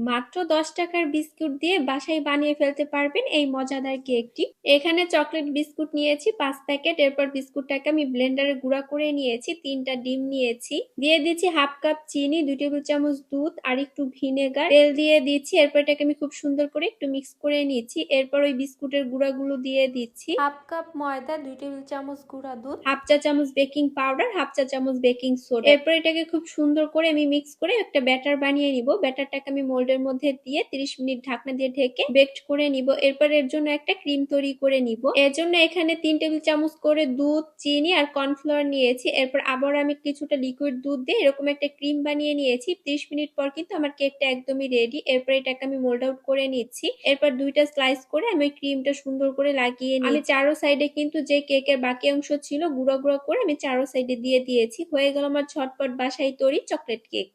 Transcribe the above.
মাত্র 10 টাকার বিস্কুট দিয়ে বাসায় বানিয়ে ফেলতে পারবেন এই মজাদার কেকটি। এখানে চকলেট বিস্কুট নিয়েছি 5 প্যাকেট। এরপর বিস্কুটটাকে আমি ব্লেন্ডারে গুঁড়া করে নিয়েছি। 3টা ডিম নিয়েছি, দিয়ে দিচ্ছি হাফ কাপ চিনি, 2 টেবিল চামচ দুধ আর একটু ভিনেগার, তেল দিয়ে দিচ্ছি। এরপর এটাকে আমি খুব সুন্দর করে একটু মিক্স করে নিচ্ছি। এরপর ওই বিস্কুটের গুঁড়াগুলো দিয়ে দিচ্ছি। হাফ কাপ ময়দা, 2 টেবিল চামচ গুঁড়া দুধ, হাফ চা চামচ বেকিং পাউডার, হাফ চা চামচ বেকিং সোডা। এরপর এটাকে খুব সুন্দর করে আমি মিক্স করে একটা ব্যাটার বানিয়ে নিব। ব্যাটারটাকে আমি মোল্ডের মধ্যে দিয়ে 30 মিনিট ঢাকনা দিয়ে ঢেকে বেকড করে নিব। এরপর এর জন্য একটা ক্রিম তৈরি করে নিব। এর জন্য এখানে 3 টেবিল চামচ করে দুধ, চিনি আর কর্নফ্লাওয়ার নিয়েছি। এরপর আবার আমি কিছুটা লিকুইড দুধ দিয়ে এরকম একটা ক্রিম বানিয়ে নিয়েছি। 30 মিনিট পর কিন্তু আমার কেকটা একদমই রেডি। এরপর এটাকে আমি মোল্ড আউট করে নিচ্ছি। এরপর 2টা স্লাইস করে আমি ক্রিমটা সুন্দর করে লাগিয়ে নিই। আমি চারো সাইডে কিন্তু যে কেকের বাকি অংশ ছিল গুঁড়ো গুঁড়ো করে আমি চারো সাইডে দিয়ে দিয়েছি। হয়ে গেল আমার ঝটপট বাসায় তৈরি চকলেট কেক।